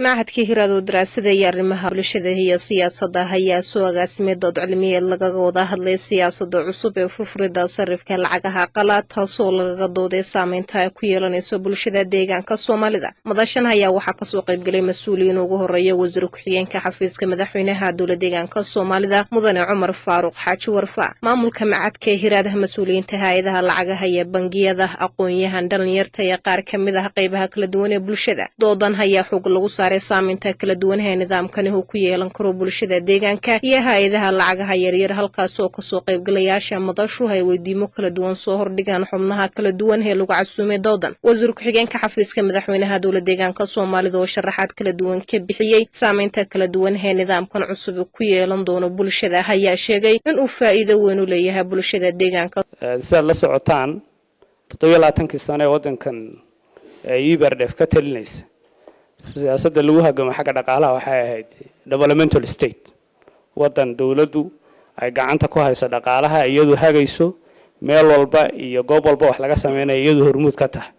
معهدكي هرادو دراسة يارمها بلشدة هي سياسة هي سوغا سميدود علمية لغا وضا هدلي سياسة عصوب فرفردا صرف كالعقها قلات تاسو لغا دودي سامين تاي كويلانيسو بلشدة ديغان كالصوماليدا مداشان هيا وحا كسو قيبقلي مسؤولين وغو هرية وزير كحيين كحفيز كمدحوينها دولة ديغان كالصوماليدا مدن عمر فاروق حاج ورفع مامولك معهدكي هراده مسؤولين تهايدها العقها هي بنقيادة أقويها دلنيرتا يقار كمدها قيبها كالدواني بلشدة دودان هيا حوق لغو saameynta kala duwan ee nidaamkani uu ku yeelan karo bulshada deegaanka iyo hay'adaha lacagaha yaryar halkaas oo ka soo qaybgalayaasha madashu ay weydiimo kala duwan soo hordhigaan xubnaha kala duwan ee lagu casuumay doodan wasiir ku-xigeenka xafiiska madaxweynaha dowladda deegaanka Soomaalida oo sharaxaad kala duwan ka bixiyay saameynta kala duwan ee nidaamkan cusub ku yeelan doono bulshada ayaa sheegay in uu faa'iido weyn u leeyahay bulshada deegaanka sida la socotaan 27 sano ee wadankan ay IBRDF ka talinaysa siyaasadda lagu hagamo xagga dhaqaalaha waxay ahayd developmental state wadan dawladdu ay gacanta ku hayso dhaqaalaha iyadoo hagayso meel walba iyo goob walba wax laga sameeyo iyadoo hormuud ka tahay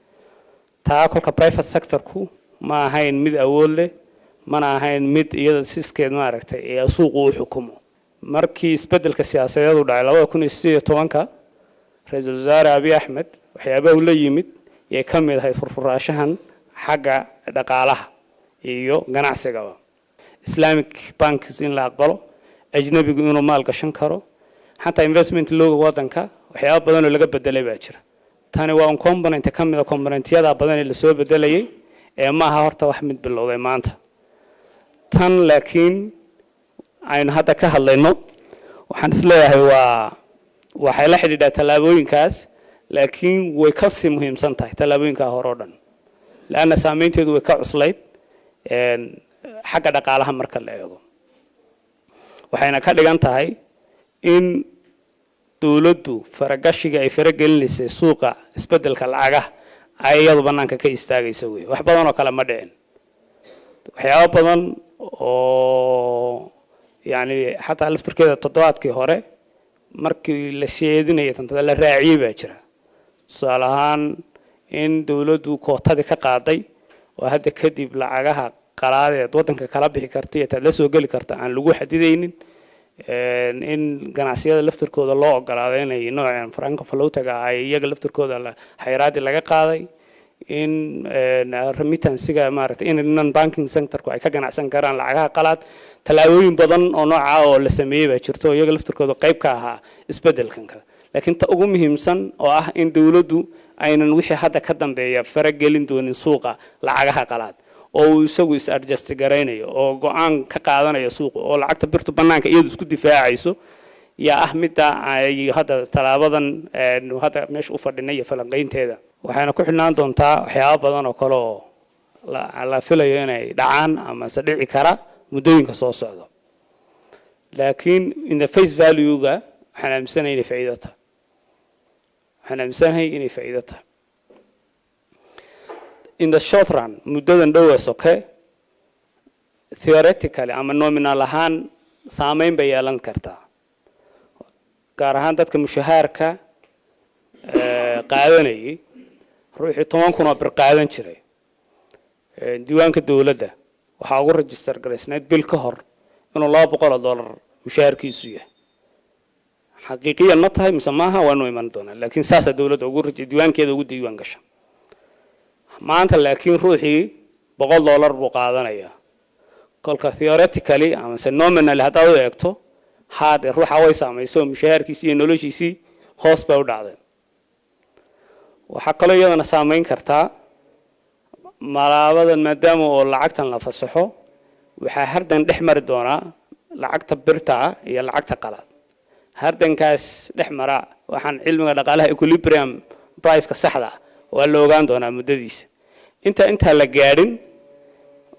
taa kolka private sector-ku ma ahayn mid awood leh mana ahayn mid iyada siskeed ma aragtay ee suuq u xukumo markii isbedelka siyaasadeed u dhacay 2018 ra'iisul wasaare Abiy Ahmed waxyaabo uu la yimid ee ka mid ahayd furfuraashahan xagga dhaqaalaha iyo ganacsiga Islamic banks in la aqbalo ajnabigu inuu maal gashan karo xataa investment looga wadanka waxyaabo badan oo laga bedelay baa jira tani waa component ka mid ah componentyada badan ee la soo bedelayay ee ma aha horta wax mid bilowday maanta tan laakiin aynu hadda ka hadlayno waxaan isleeyahay waxay la xidhiidhaa talaabooyinkaas laakiin way ka sii muhiimsan tahay talaabooyinka hore oo dhan laana saameynteedu way ka cuslayd xagga dhaqaalaha marka la eego waxayna ka dhigan tahay in dawladdu faragashiga ay faragelinayso suuqa isbedelka lacagaha ay iyadu banaanka ka istaagayso way wax badan oo kale ma dhicin waxyaabo badan oo yani xataa laftirkeeda toddobaadkii hore markii la sheedinayay tantada la raaciyay baa jira tusaale ahaan in dawladdu kootadii ka qaaday oo hadda kadib lacagaha qalaadeed wadanka kala bixi karto iyo la soo gali karto aan lagu xadidaynin in ganacsiyada laftirkooda loo ogolaaday inay noocan franco flotaga ay iyaga laftirkooda la xayraadi laga qaaday in remittance-ga maaragtay in non banking sector-ku ay ka ganacsan karaan lacagaha qalaad talaabooyin badan oo nooca oo la sameeyay baa jirto iyaga laftirkooda qayb ka ahaa isbedelkan laakiin ta ugu muhiimsan oo ah in dawladdu aynan wixii hadda ka dambeeya faragelin doonin suuqa lacagaha qalaad oo isagu is adjust gareynayo oo go'aan ka qaadanayo suuqa oo lacagta birtu banaanka iyadu isku difaacayso yaa ah midda ay hadda talaabadan hadda meesha u fadhinay falanqeynteeda waxayna ku xidhnaan doontaa waxyaabo badan oo kale oo la filayo inay dhacaan ama sadhici kara muddooyinka soo socda laakiin in the face value-ga waxaan aaminsanahay inay faa'iido tahay in the short run muddadan dhowaas okay theoretically ama nominal ahaan saameyn bay yeelan kartaa gaar ahaan dadka mushaharka qaadanayay ruuxii 10 kun oo bir qaadan jiray diiwaanka dawladda waxa ugu register gareysnayd bil ka hor inuu $200 mushaharkiisu yahay حقيقيا ما تهاي مسماها وانو يمان دونا لكن ساسة دولة أقول ديوان كذا أقول ديوان قشة ما أنت لكن روحي $100 بقعدنا إياه كل كثيوريتيكالي أما سنومنا اللي هتاوي يكتو هذا روح عويس عم يسوي مشاهر كيسي نولوجي سي خاص بعود عادن وحق له يوم سامين كرتا مرابط المدام واللعقة نفسحه وحهردن دحمر دونا لعقة برتا هي لعقة قلاد هردن كاس دحمرا waxaan cilmiga dhaqaalaha equilibrium price-ka saxda waa la ogaan doonaa muddadiisa inta la gaarin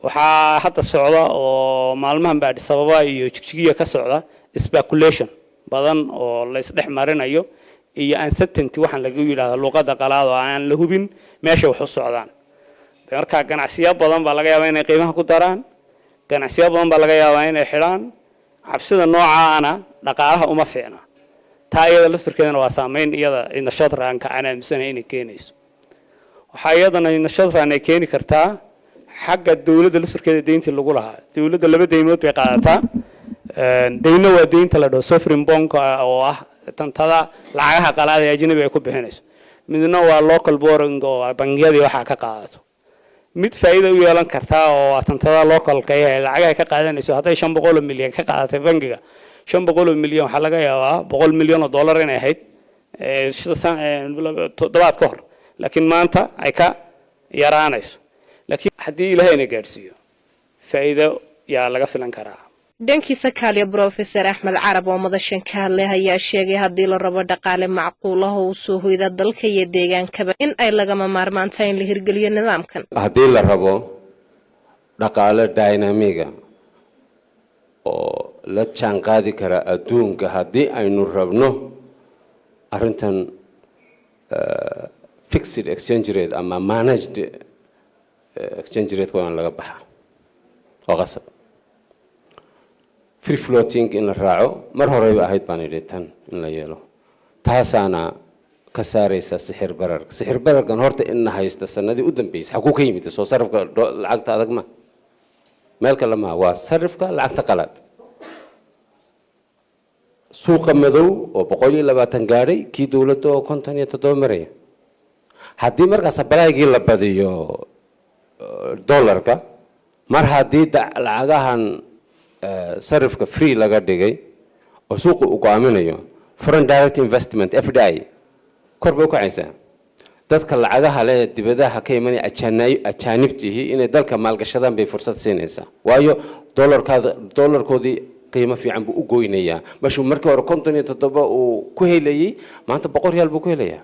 waxa hadda socda oo maalmahan baad sababa iyo jigjigiya ka socda speculation badan oo la isdhexmarinayo iyo uncertainty waxaan lagu yiraahdo luqadda qalaad oo aan la hubin meesha wax u socdaan marka ganacsiyo badan baa laga yaabaa inay qiimaha ku daraan ganacsiyo badan baa laga yaabaa inay xiraan cabsida noocaana dhaqaalaha uma fiicna taayada laftirkeedana waa saameyn iyada in short run-ka aan aaminsanay inay keenayso waxa iyadana in short run ay keeni kartaa حق الدولة اللي كده دين تلقولها الدولة اللي بدأ يموت بقاعدها دينه ودين تلادو سفرين بونك أو تنتظر لعها قلاد أجنبي يكون بهنس من نوع local boring أو بنجادي وحكا قاعدته ميت فايدة ويالان كرتا أو تنتظر local كيه لعها كقاعدة نسوا هذا 500 مليون كقاعدة بنجا 500 مليون حلقة يا 200 مليون دولار هنا هيد دبعت كهر لكن ما أنت عيكا يرانيس لكن حدي لهنا جالسيو فايدة يا لقى فلان كرا dhankiisa kaaliya Professor Axmed Carab oo madashan ka hadlay ayaa sheegay haddii la rabo dhaqaale macquul ah oo soo hoyda dalka iyo deegaankaba in ay lagama maarmaan tahay in la hirgeliyo nidaamkan haddii la rabo dhaqaale dynamiga oo la jaan qaadi kara adduunka haddii aynu rabno arrintan fixed exchange rate ama managed exchange rate waa laga baxaa oo qasab free floating in la raaco mar horeyba ahayd baan idhi tan in la yeelo taasaana ka saaraysa sixir bararkan horta in haysta sanadii u dambeysay xaguu ka yimid soo sarifka lacagta adag ma meel kale ma waa sarifka lacagta qalaad suuqa madow oo 120 gaaray kii dawladda oo 57 maraya haddii markaas balaagii la badiyo dollarka mar haddii lacagahan sarifka free laga dhigay oo suuqa u go'aaminayo foreign direct investment FDI kor buu kacaysaa dadka lacagaha leh dibadaha ka imanay ajaanibtihi inay dalka maalgashadaan bay fursad siinaysaa waayo dollarkoodii qiimo fiican buu u gooynayaa markii hore 57 uu ku helayay maanta 100 riyaal buu ku helayaa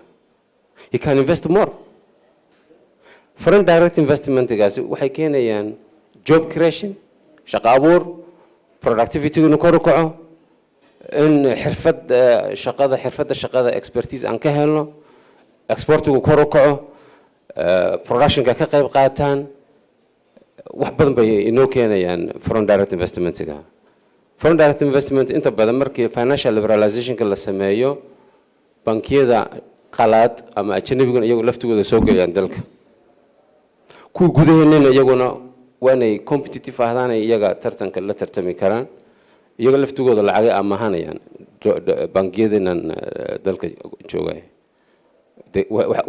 he can invest more foreign direct investment gaasi waxay keenayaan job creation shaqo abuur productivity inu kor u kaco in xirfadda shaqada expertise aan ka helno exportigu kor u kaco productionka ka qayb qaataan wax badan bay inoo keenayaan foreign direct investment-ga foreign direct investment inta badan markii financial liberalizationka la sameeyo bankiyada qalaad ama ajnabigan iyagu laftigooda soo gelayaan dalka kuwa gudaheennana iyaguna waanay competitive ahdaan iyaga tartanka la tartami karaan iyaga laftigooda lacag amahanayaan bangiyadeena dalka joogay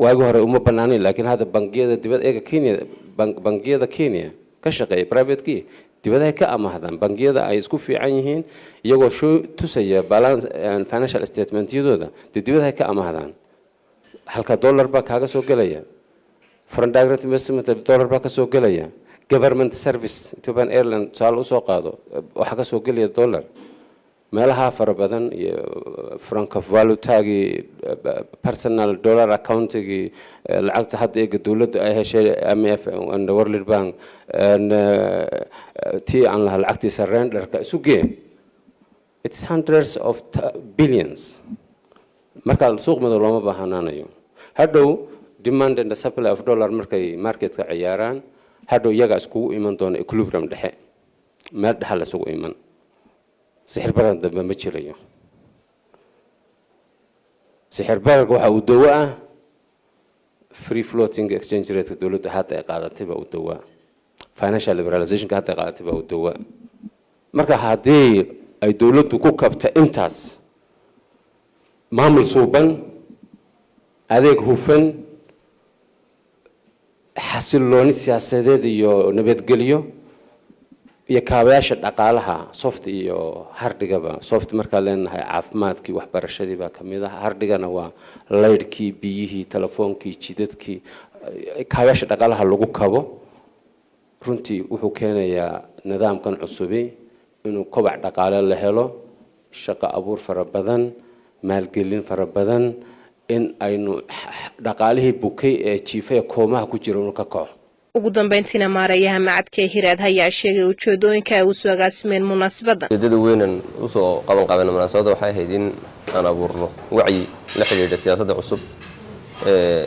waagi hore uma banaaneen laakiin hadda bangiyada dibadda eega Kenya bangiyada Kenya ka shaqeeya private key dibadda ka amahdaan bangiyada ay isku fiican yihiin iyagoo tusaya balance and financial statement yadooda dibadda ka amahdaan halka dollar ba kaaga soo galaya foreign direct investment dollar ba ka soo galaya government service Ethiopian Airlines saal u soo qaado waxa ka soo galaya dollar meelaha fara badan iyo franc value-taagi personal dollar account-gi lacagta hadda ee dawladda ay heshay IMF and World Bank tii aan la lacagtii surrenderka isu geey it's hundreds of billions marka suuq madow looma baahanaanayo hadhow demand and supply of dollar markay marketka ciyaaraan hadhow iyaga iskugu iman doona equilibrium dhexe meel dhexe la isugu iman sixir barar dambe ma jirayo sixir bararka waxa uu dawo ah free floating exchange rate dawladda hadda ay qaadatay baa uu dawo financial liberalization ka hadda qaadatay baa uu dawo marka haddii ay dawladdu ku kabta intaas maamul suuban adeeg hufan xasilooni siyaasadeed iyo nabadgelyo iyo kaabayaasha dhaqaalaha soft iyo hardhigaba soft marka leenahay caafimaadkii waxbarashadii baa kamid ah hardhigana waa leydkii biyihii telefoonkii jidadkii kaabayaasha dhaqaalaha lagu kabo runtii wuxuu keenayaa nidaamkan cusubi inuu kobac dhaqaale la helo shaqo abuur fara badan maalgelin fara badan in aynu dhaqaalihii bukay ee jiifay koomaha ku jira inuu ka kaco ugu dambeyntiina maarayaha macadka Hiraad ayaa sheegay ujeedooyinka ay u soo agaasimeen munaasabadda ujeedada weyn u soo qaban munaasabadda waxay ahayd in aan abuurno wacyi la xiriira siyaasadda cusub ee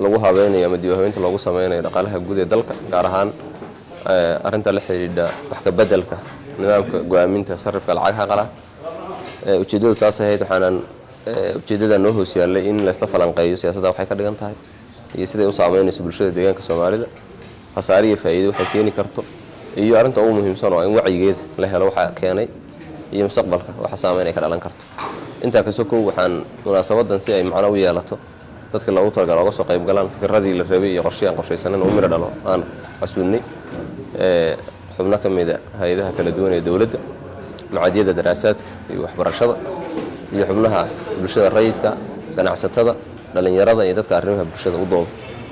lagu habeeyay ama diiwaangelinta lagu sameeyo dhaqaalaha guud ee dalka gaar ahaan arinta la xiriira wax ka bedelka nidaamka go'aaminta sarifka lacagaha qalaad ujeedadu taas ahayd waxaan ujeedada noo hoos yaallay in la isla falanqeeyo siyaasadda waxay ka dhigan tahay iyo sida ay u saameynayso bulshada deegaanka Soomaalida khasaare iyo faa'iido waxay keeni karto iyo arrinta ugu muhiimsan oo in wacyigeeda la helo waxa keenay iyo mustaqbalka waxa saameynaya ka dhalan karto inta ka soo koow waxaan munaasabadan si ay macno u yeelato dadka loogu talagalay uga soo qayb galaan fikradii la rabay iyo qorshaysan oo miro dhalo aan casuunay xubno ka mid ah hay'adaha kala duwan ee dawladda macaadiyada daraasaadka iyo waxbarashada iyo xubnaha bulshada rayidka ganacsatada dhalinyarada iyo dadka arrimaha bulshada u doodo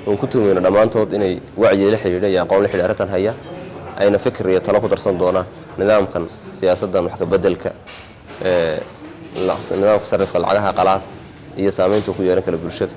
oo ku tuumayna dhamaantood inay wacyi la xiriiraan iyo aqoon la xiriirtaan haya ayna fikir iyo talo ku darsan doonaan nidaamkan siyaasaddan wax ka bedelka nidaamka sarifka lacagaha qalaad iyo saameynta ku yeelan kala bulshada